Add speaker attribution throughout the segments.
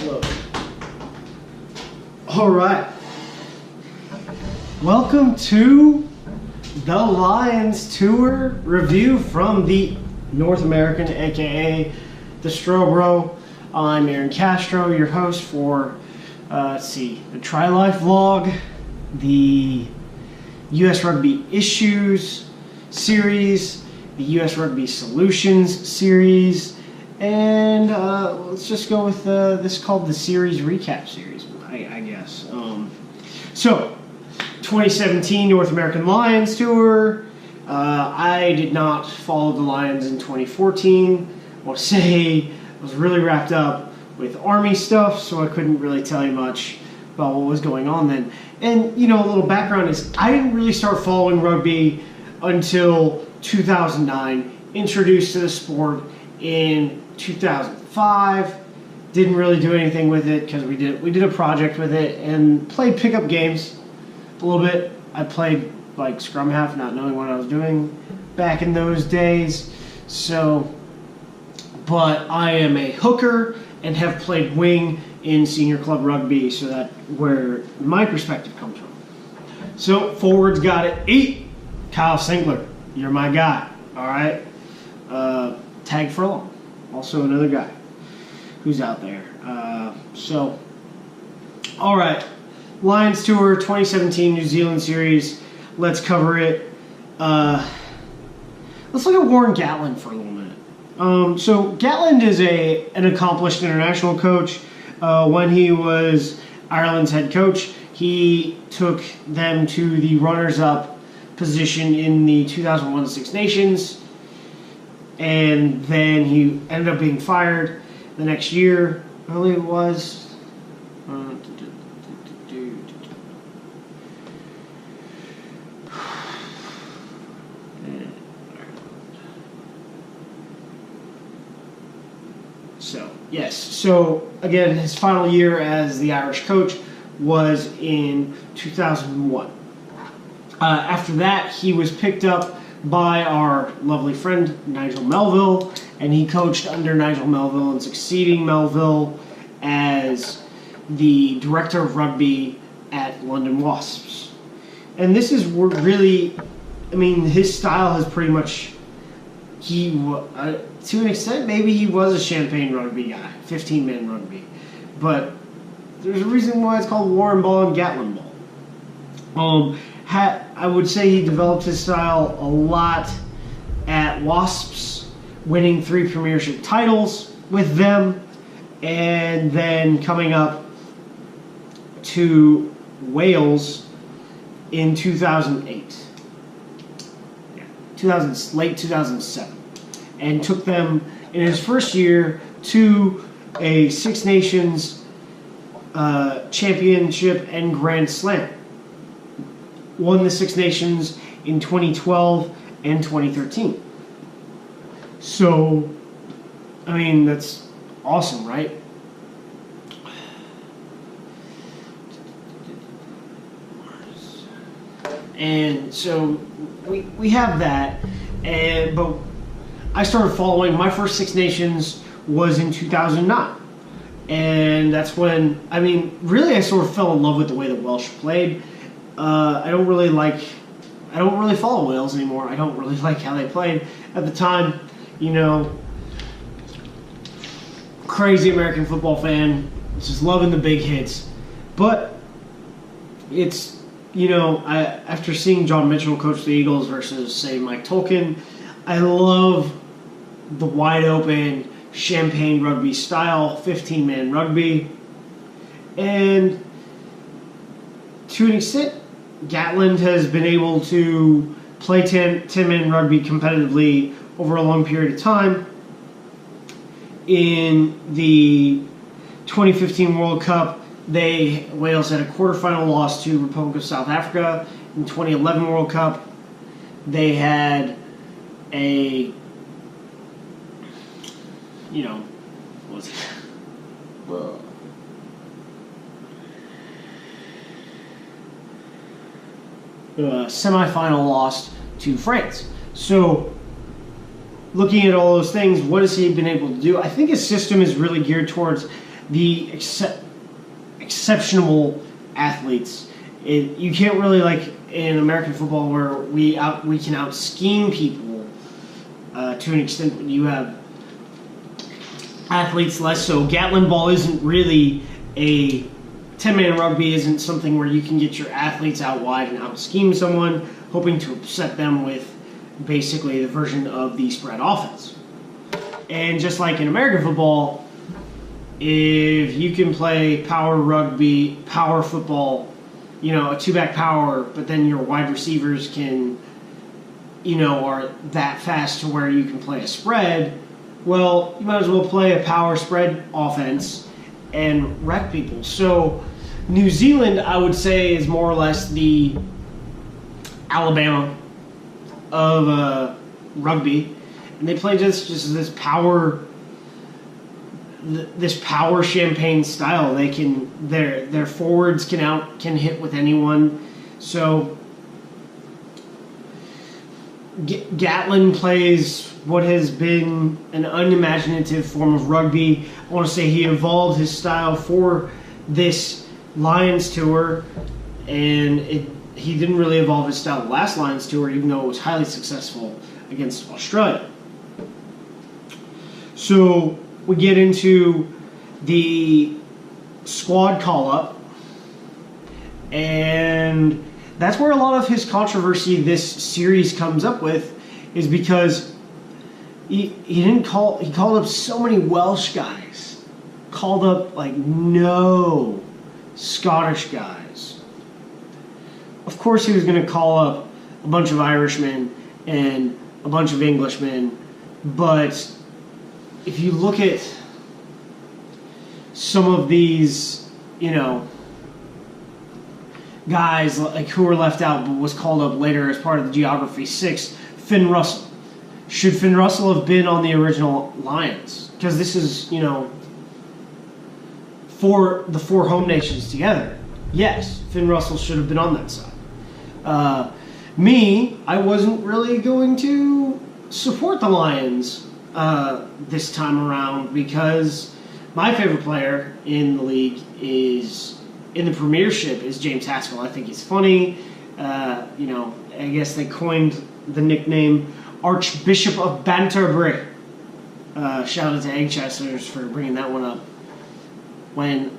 Speaker 1: upload. All right. Welcome to the Lions Tour review from the North American, aka the Strobro. I'm Aaron Castro, your host for the Tri Life vlog, the US Rugby Issues series, the US Rugby Solutions series, and let's just go with this called the series recap series, I guess. So, 2017 North American Lions Tour. I did not follow the Lions in 2014. I want to say I was really wrapped up with Army stuff, so I couldn't really tell you much about what was going on then. And, you know, a little background is I didn't really start following rugby until 2009, introduced to the sport in 2005. Didn't really do anything with it because we did a project with it and played pickup games a little bit. I played like scrum half, not knowing what I was doing back in those days. So, but I am a hooker and have played wing in senior club rugby, so that's where my perspective comes from. So, forwards got it 8. Kyle Sinkler, you're my guy, all right? Tag Furlong, also another guy who's out there. All right, Lions Tour 2017 New Zealand Series. Let's cover it. Let's look at Warren Gatland for a little minute. So Gatland is an accomplished international coach. When he was Ireland's head coach, he took them to the runners-up position in the 2001 Six Nations, and then he ended up being fired the next year. I believe it was. So again, his final year as the Irish coach was in 2001. After that, he was picked up by our lovely friend Nigel Melville, and he coached under Nigel Melville and succeeding Melville as the director of rugby at London Wasps. And this is really, I mean, his style has pretty much, to an extent, maybe he was a champagne rugby guy, 15-man rugby. But there's a reason why it's called Warren Ball and Gatland Ball. I would say he developed his style a lot at Wasps, winning 3 premiership titles with them, and then coming up to Wales in 2008. Late 2007. And took them in his first year to a Six Nations championship and Grand Slam. Won the Six Nations in 2012 and 2013. So, I mean, that's awesome, right? And so we have that, but I started following. My first Six Nations was in 2009, and that's when, I mean, really I sort of fell in love with the way the Welsh played. I don't really follow Wales anymore. I don't really like how they played at the time. You know, crazy American football fan, just loving the big hits. But it's, you know, after seeing John Mitchell coach the Eagles versus, say, Mike Tolkien, I love the wide open champagne rugby style, 15-man rugby. And to an extent, Gatland has been able to play 10-man rugby competitively over a long period of time. In the 2015 World Cup, Wales had a quarterfinal loss to Republic of South Africa. In 2011 World Cup, they had a, you know, what was it? Well, semifinal loss to France. So, looking at all those things, what has he been able to do? I think his system is really geared towards the exceptional athletes. You can't really, like in American football where we can out scheme people to an extent when you have athletes less so. Gatland ball isn't really a 10-man rugby isn't something where you can get your athletes out wide and out scheme someone, hoping to upset them with basically the version of the spread offense. And just like in American football, if you can play power rugby, power football, a two-back power, but then your wide receivers can, are that fast to where you can play a spread, well, you might as well play a power spread offense and wreck people. So New Zealand, I would say, is more or less the Alabama of rugby, and they play just this power champagne style. They can their forwards can hit with anyone. So Gatland plays what has been an unimaginative form of rugby. I want to say he evolved his style for this Lions tour, and he didn't really evolve his style the last Lions tour, even though it was highly successful against Australia. So we get into the squad call-up, and that's where a lot of his controversy this series comes up with, is because he called up so many Welsh guys, called up like no Scottish guys. Of course he was going to call up a bunch of Irishmen and a bunch of Englishmen, but if you look at some of these, guys like who were left out but was called up later as part of the Geography 6, Finn Russell. Should Finn Russell have been on the original Lions? Because this is, for the four home nations together. Yes, Finn Russell should have been on that side. I wasn't really going to support the Lions this time around because my favorite player in the league in the Premiership is James Haskell. I think he's funny. I guess they coined the nickname Archbishop of Banterbury. Shout out to Egg Chesters for bringing that one up. When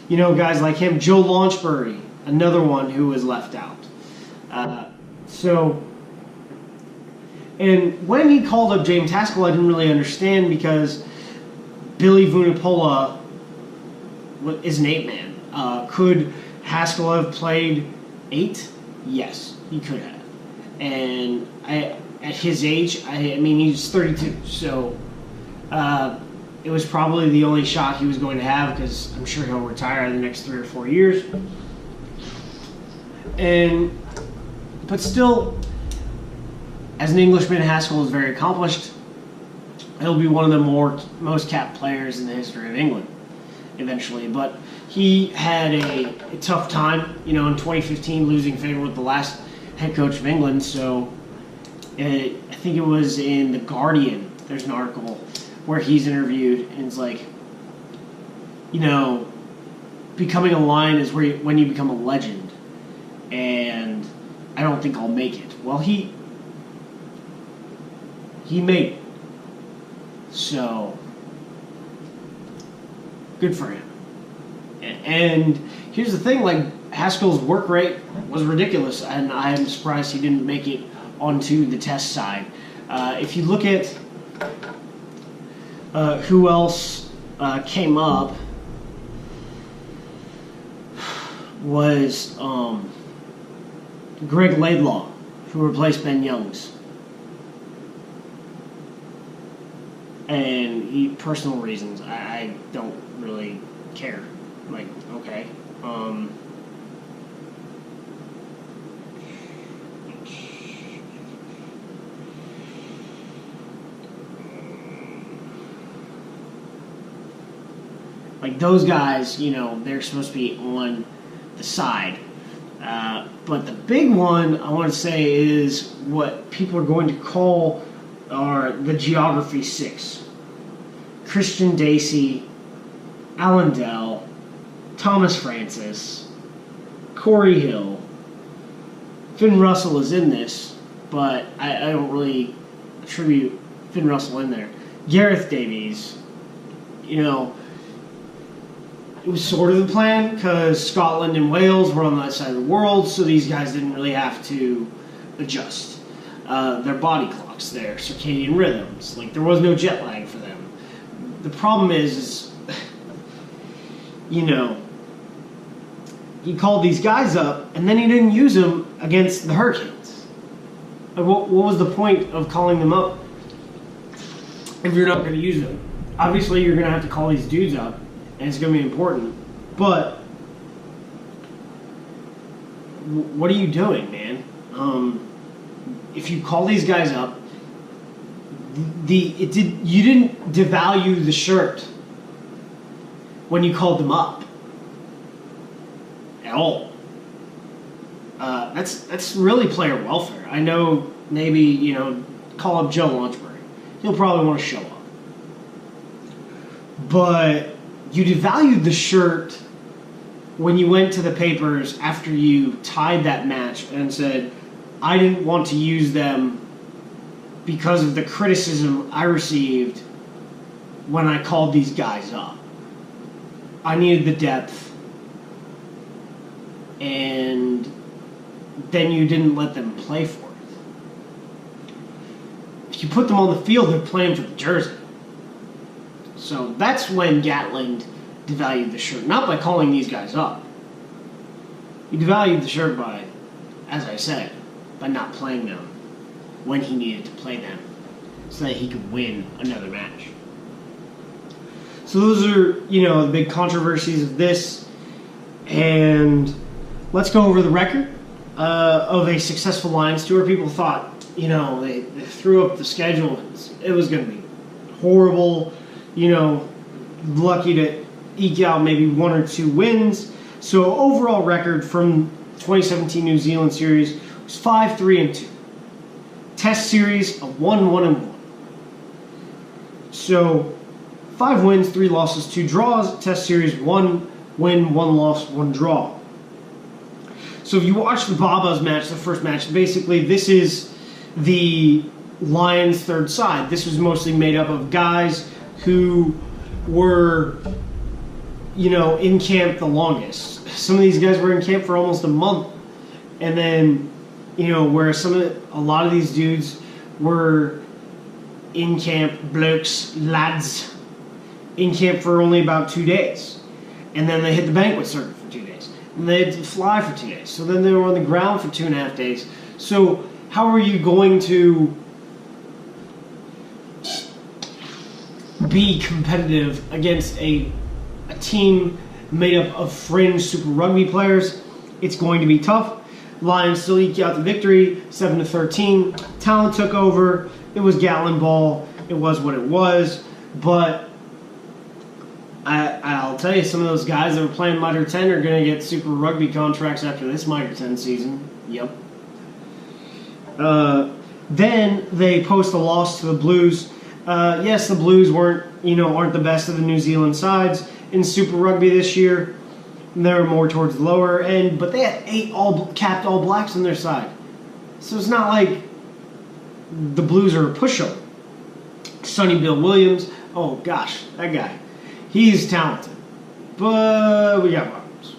Speaker 1: guys like him, Joe Launchbury, another one who was left out. And when he called up James Haskell, I didn't really understand because Billy Vunipola is an 8-man. Could Haskell have played 8? Yes, he could have. And at his age, he's 32, so it was probably the only shot he was going to have because I'm sure he'll retire in the next 3 or 4 years. But still, as an Englishman, Haskell is very accomplished. He'll be one of the most capped players in the history of England eventually. But he had a tough time, in 2015, losing favor with the last head coach of England. So I think it was in The Guardian, there's an article where he's interviewed, and it's like, becoming a Lion is when you become a legend, and I don't think I'll make it. Well, he made it. So, good for him. And here's the thing, Haskell's work rate was ridiculous, and I am surprised he didn't make it onto the test side. If you look at who else came up, was Greg Laidlaw, who replaced Ben Youngs. And personal reasons, I don't really care. Okay. Those guys, they're supposed to be on the side. But the big one, I want to say, is what people are going to call the Geography 6. Christian Dacey, Alan Dell, Thomas Francis, Corey Hill. Finn Russell is in this, but I don't really attribute Finn Russell in there. Gareth Davies, you know, it was sort of the plan because Scotland and Wales were on that side of the world, so these guys didn't really have to adjust their body clocks, their circadian rhythms. Like, there was no jet lag for them. The problem is you know, he called these guys up, and then he didn't use them against the Hurricanes. Like, what was the point of calling them up if you're not going to use them? Obviously, you're going to have to call these dudes up, and it's going to be important. But what are you doing, man? If you call these guys up, you didn't devalue the shirt when you called them up at all. That's really player welfare. I know maybe, you know, call up Joe Launchbury. He'll probably want to show up. But you devalued the shirt when you went to the papers after you tied that match and said, I didn't want to use them because of the criticism I received when I called these guys up. I needed the depth, and then you didn't let them play for it. If you put them on the field, they're playing for the jersey. So that's when Gatland devalued the shirt, not by calling these guys up. He devalued the shirt by, as I said, by not playing them when he needed to play them so that he could win another match. So those are, you know, the big controversies of this. And let's go over the record of a successful Lions tour. People thought, you know, they threw up the schedule. It was going to be horrible. You know, lucky to eke out maybe 1 or 2 wins. So overall record from 2017 New Zealand series was 5-3-2. Test series of 1-1-1. So 5 wins, 3 losses, 2 draws. Test series 1 win, 1 loss, 1 draw. So if you watch the Babas match, the first match, basically this is the Lions' third side. This was mostly made up of guys who were, you know, in camp the longest. Some of these guys were in camp for almost a month. And then, you know, where a lot of these dudes were in camp, blokes, lads, in camp for only about 2 days. And then they hit the banquet circuit for 2 days. And they had to fly for 2 days. So then they were on the ground for 2.5 days. So how are you going to be competitive against a team made up of fringe Super Rugby players? It's going to be tough. Lions still eke out the victory, 7-13. Talent took over. It was Gatland ball. It was what it was. But I'll tell you, some of those guys that were playing Mitre 10 are going to get Super Rugby contracts after this Mitre 10 season. Yep. Then they post a loss to the Blues. Yes, the Blues aren't the best of the New Zealand sides in Super Rugby this year. They're more towards the lower end, but they had 8 capped All Blacks on their side. So it's not like the Blues are a pushover. Sonny Bill Williams, oh gosh, that guy. He's talented, but we got problems.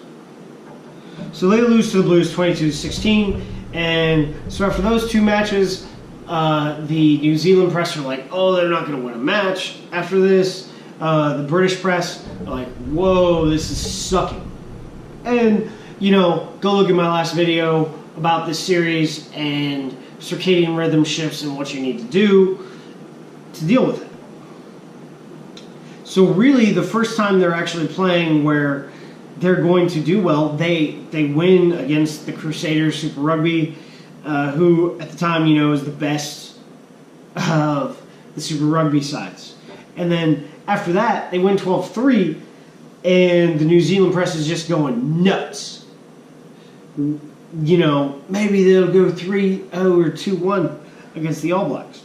Speaker 1: So they lose to the Blues 22-16, and so after those 2 matches, the New Zealand press are like, oh, they're not going to win a match after this. The British press are like, whoa, this is sucking. And, you know, go look at my last video about this series and circadian rhythm shifts and what you need to do to deal with it. So really, the first time they're actually playing where they're going to do well, they win against the Crusaders Super Rugby, who at the time, you know, is the best of the Super Rugby sides. And then after that, they win 12-3, and the New Zealand press is just going nuts. You know, maybe they'll go 3-0 or 2-1 against the All Blacks.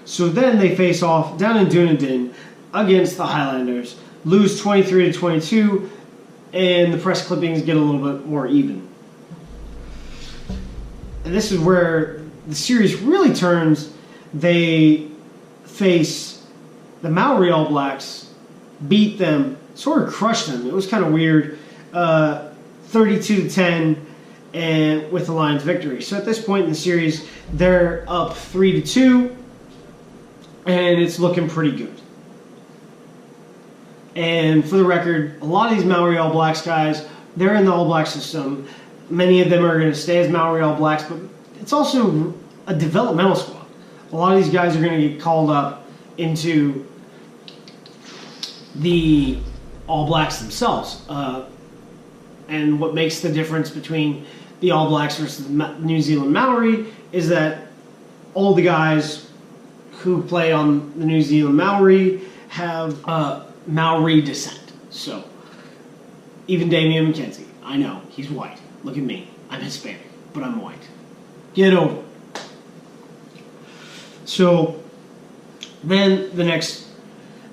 Speaker 1: So then they face off down in Dunedin against the Highlanders, lose 23-22, and the press clippings get a little bit more even. And this is where the series really turns. They face the Maori All Blacks, beat them, sort of crushed them. It was kind of weird. 32-10, and with the Lions' victory. So at this point in the series, they're up 3-2, and it's looking pretty good. And for the record, a lot of these Maori All Blacks guys, they're in the All Black system. Many of them are going to stay as Maori All Blacks, but it's also a developmental squad. A lot of these guys are going to get called up into the All Blacks themselves. And what makes the difference between the All Blacks versus the New Zealand Maori is that all the guys who play on the New Zealand Maori have Maori descent. So, even Damian McKenzie, I know, he's white. Look at me. I'm Hispanic, but I'm white. Get over it. So, then the next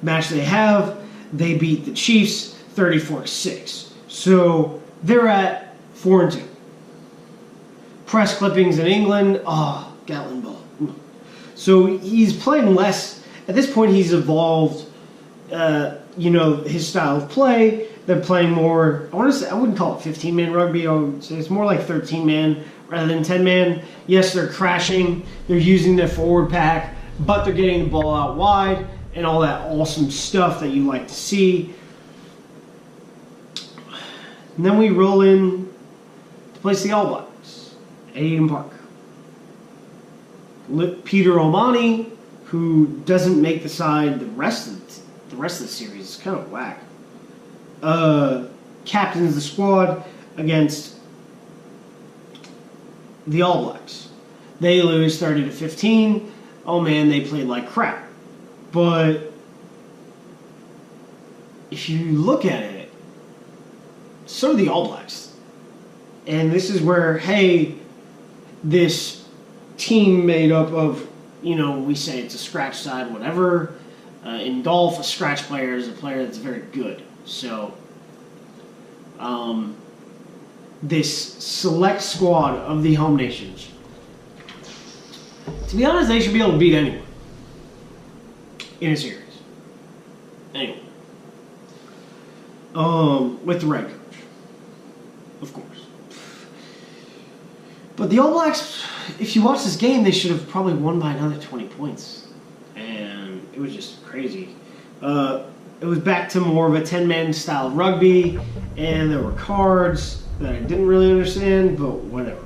Speaker 1: match they have, they beat the Chiefs 34-6. So, they're at 4-2. Press clippings in England, Gatland ball. So, he's playing less. At this point, he's evolved, his style of play. They're playing more, I wouldn't call it 15-man rugby. I would say it's more like 13-man rather than 10-man. Yes, they're crashing. They're using their forward pack, but they're getting the ball out wide and all that awesome stuff that you like to see. And then we roll in to place the All Blacks at Eden Park. Peter O'Mahony, who doesn't make the side the rest of the series, is kind of whack. Captains the squad against the All Blacks. They lose 30-15. Oh man, they played like crap. But if you look at it, so do the All Blacks. And this is where, hey, this team made up of, we say it's a scratch side, whatever. In golf, a scratch player is a player that's very good. So, this select squad of the home nations, to be honest, they should be able to beat anyone in a series. Anyone. With the right coach, of course. But the All Blacks, if you watch this game, they should have probably won by another 20 points. And it was just crazy. It was back to more of a 10-man style of rugby, and there were cards that I didn't really understand, but whatever.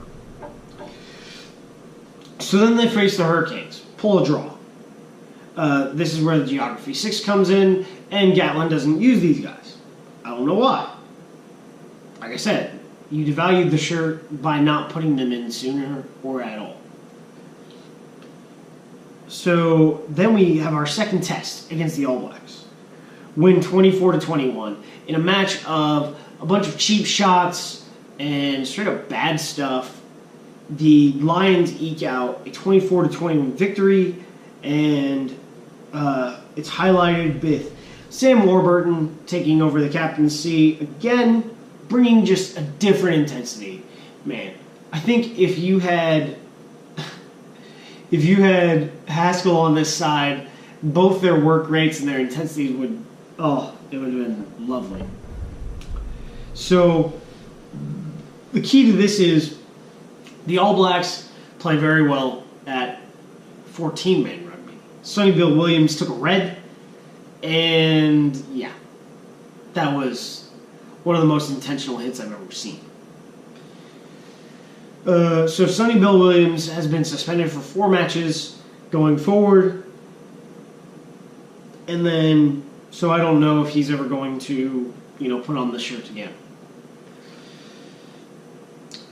Speaker 1: So then they face the Hurricanes, pull a draw. This is where the Geography 6 comes in, and Gatland doesn't use these guys. I don't know why. Like I said, you devalued the shirt by not putting them in sooner or at all. So then we have our second test against the All Blacks. Win 24-21 in a match of a bunch of cheap shots and straight up bad stuff. The Lions eke out a 24-21 victory, and it's highlighted with Sam Warburton taking over the captaincy again, bringing just a different intensity. Man, I think if you had Haskell on this side, both their work rates and their intensities would have been lovely. So the key to this is the All Blacks play very well at 14-man rugby. Sonny Bill Williams took a red, and yeah, that was one of the most intentional hits I've ever seen. So Sonny Bill Williams has been suspended for 4 matches going forward. And then, so I don't know if he's ever going to, put on the shirt again.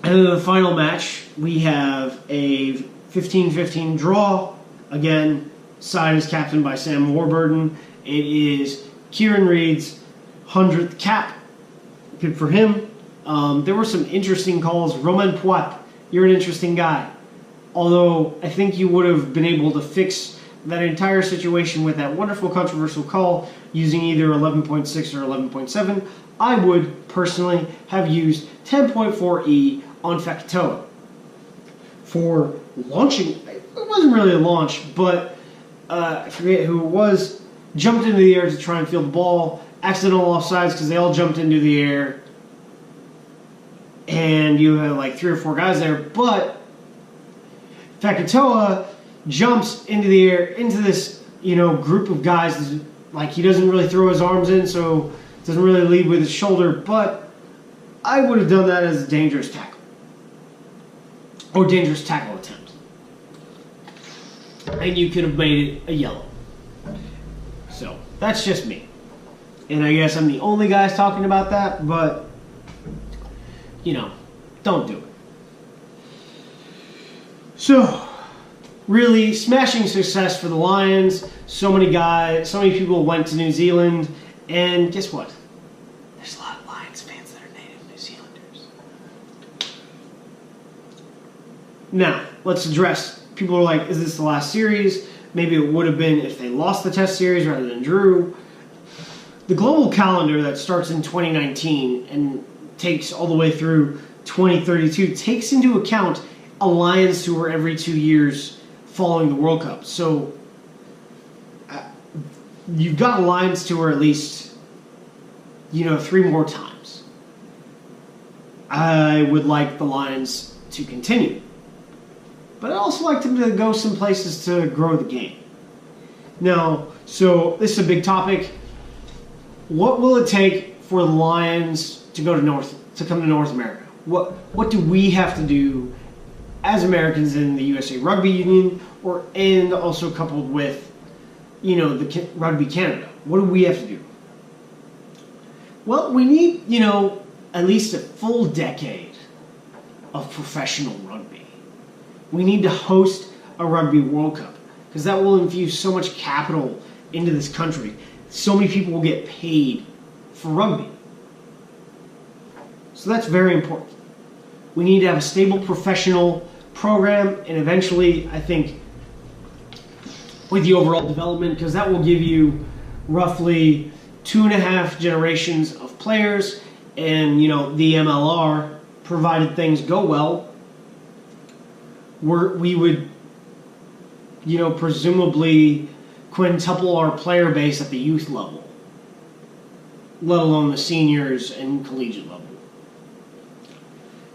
Speaker 1: And then the final match, we have a 15-15 draw. Again, side is captained by Sam Warburton. It is Kieran Reid's 100th cap. Good for him. There were some interesting calls. Romain Poit, you're an interesting guy. Although I think you would have been able to fix that entire situation with that wonderful controversial call using either 11.6 or 11.7, I would personally have used 10.4e on Fekitoa. For launching, it wasn't really a launch, but I forget who it was, jumped into the air to try and field the ball, accidental offsides because they all jumped into the air, and you had like 3 or 4 guys there, but Fekitoa jumps into the air, into this, group of guys, like he doesn't really throw his arms in, so doesn't really lead with his shoulder, but I would have done that as a dangerous tackle. Or dangerous tackle attempt. And you could have made it a yellow. So, that's just me. And I guess I'm the only guy talking about that, but, don't do it. So, really, smashing success for the Lions. So many people went to New Zealand, and guess what? There's a lot of Lions fans that are native New Zealanders. Now, let's address, people are like, is this the last series? Maybe it would have been if they lost the test series rather than drew. The global calendar that starts in 2019 and takes all the way through 2032 takes into account a Lions tour every 2 years following the World Cup. So you've got a Lions tour at least, 3 more times. I would like the Lions to continue. But I also like them to go some places to grow the game. Now, so this is a big topic. What will it take for the Lions to come to North America? What do we have to do as Americans in the USA Rugby Union, and also coupled with, the Rugby Canada? What do we have to do? Well, we need, at least a full decade of professional rugby. We need to host a Rugby World Cup because that will infuse so much capital into this country. So many people will get paid for rugby. So that's very important. We need to have a stable professional program, and eventually, I think, with the overall development, because that will give you roughly 2.5 generations of players, and the MLR, provided things go well, we would presumably quintuple our player base at the youth level, let alone the seniors and collegiate level.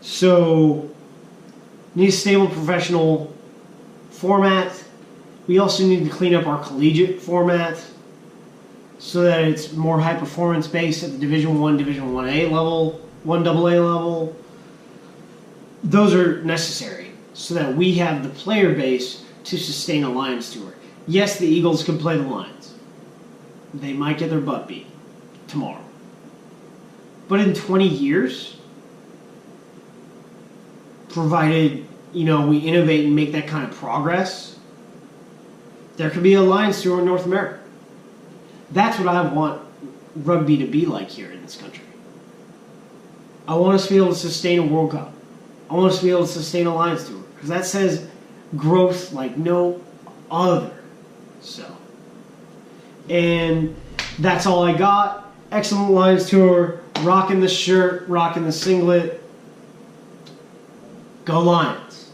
Speaker 1: So, need a stable professional format. We also need to clean up our collegiate format so that it's more high performance based at the Division 1, Division 1A level, 1AA level. Those are necessary so that we have the player base to sustain a Lions tour. Yes, the Eagles can play the Lions. They might get their butt beat tomorrow. But in 20 years, provided, we innovate and make that kind of progress, there could be a Lions tour in North America. That's what I want rugby to be like here in this country. I want us to be able to sustain a World Cup. I want us to be able to sustain a Lions tour. Because that says growth like no other. So, and that's all I got. Excellent Lions tour. Rocking the shirt, rocking the singlet. Go Lions.